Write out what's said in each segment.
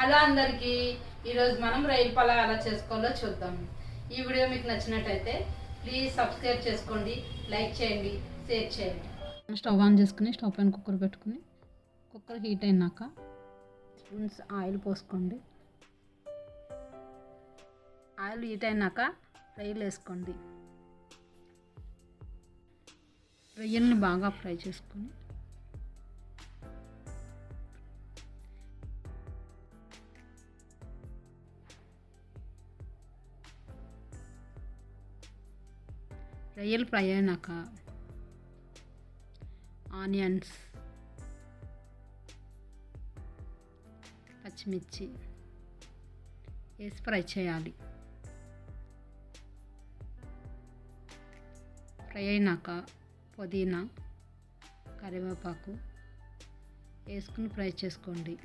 Hello అందరికీ, ఈరోజు మనం రొయ్యల పలావ్ ఎలా చేసుకోవాలో చూద్దాం. ఈ వీడియో మీకు నచ్చినట్టయితే ప్లీజ్ సబ్స్క్రైబ్ చేసుకోండి, లైక్ చేయండి, షేర్ చేయండి. స్టవ్ ఆన్ చేసుకుని స్టవ్ పైన కుక్కర్ పెట్టుకుని కుక్కర్ హీట్ అయినాక స్పూన్స్ ఆయిల్ పోసుకోండి. ఆయిల్ హీట్ అయినాక రొయ్యలు వేసుకోండి. రొయ్యల్ని బాగా ఫ్రై చేసుకొని రొయ్యలు ఫ్రై అయినాక ఆనియన్స్, పచ్చిమిర్చి వేసి ఫ్రై చేయాలి. ఫ్రై అయినాక పుదీనా, కరివేపాకు వేసుకుని ఫ్రై చేసుకోండి.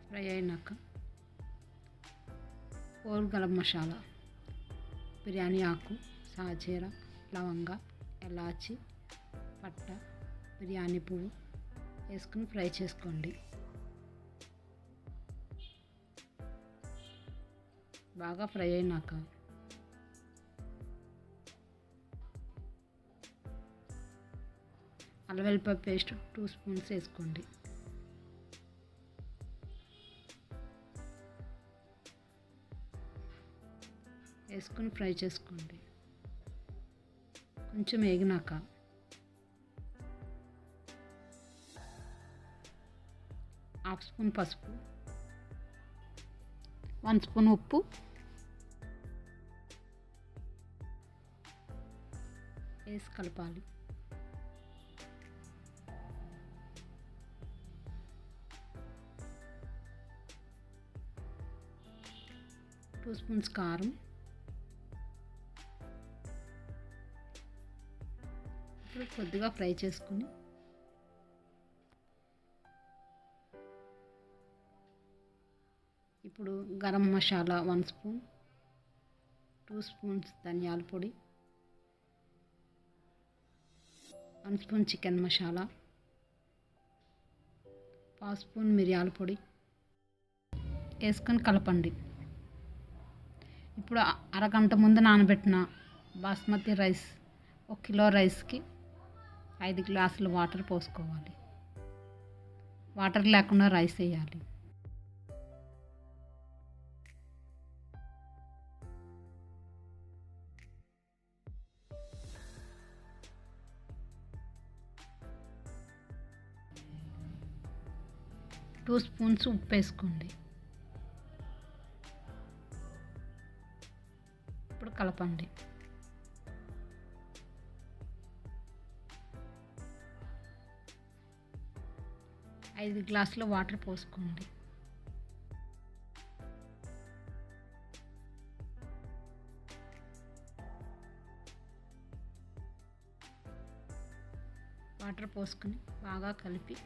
ఫ్రై అయినాక హోల్ గరం మసాలా, బిర్యానీ ఆకు, సాజీరా, లవంగ, ఎలాచి, పట్ట, బిర్యానీ పువ్వు వేసుకుని ఫ్రై చేసుకోండి. బాగా ఫ్రై అయినాక అల్లం వెల్లిపాయ పేస్ట్ 2 స్పూన్స్ వేసుకోండి. వేసుకొని ఫ్రై చేసుకోండి. కొంచెం వేగినాక హాఫ్ స్పూన్ పసుపు, 1 స్పూన్ ఉప్పు వేసి కలపాలి. టూ స్పూన్స్ కారం, ఇప్పుడు కొద్దిగా ఫ్రై చేసుకుని ఇప్పుడు గరం మసాలా 1 స్పూన్, 2 స్పూన్స్ ధనియాల పొడి, 1 స్పూన్ చికెన్ మసాలా, 1/2 స్పూన్ మిరియాల పొడి వేసుకొని కలపండి. ఇప్పుడు అరగంట ముందు నానబెట్టిన బాస్మతి రైస్, 1 కిలో రైస్కి 5 గ్లాసులు వాటర్ పోసుకోవాలి. వాటర్ లేకుండా రైస్ వేయాలి. టూ స్పూన్స్ ఉప్పు వేసుకోండి. ఇప్పుడు కలపండి. ఐదు గ్లాసుల వాటర్ పోసుకోండి. వాటర్ పోసుకొని బాగా కలిపి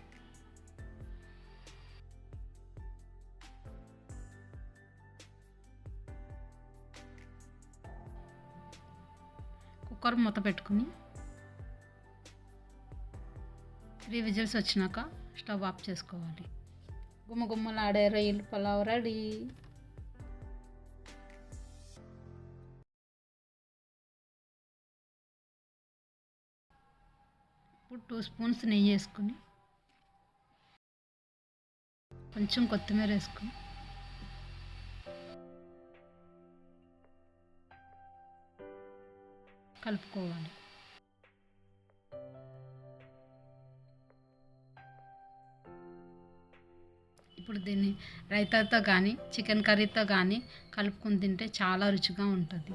కుక్కర్ మూత పెట్టుకుని 3 విజిల్స్ వచ్చినాక స్టవ్ ఆఫ్ చేసుకోవాలి. గుమ్మగుమ్మలాడే రొయ్యల పలావ్ రెడీ. ఇప్పుడు 2 స్పూన్స్ నెయ్యి వేసుకుని కొంచెం కొత్తిమీర వేసుకుని కలుపుకోవాలి. ఇప్పుడు దీన్ని రైతాతో కానీ చికెన్ కర్రీతో కానీ కలుపుకొని తింటే చాలా రుచిగా ఉంటుంది.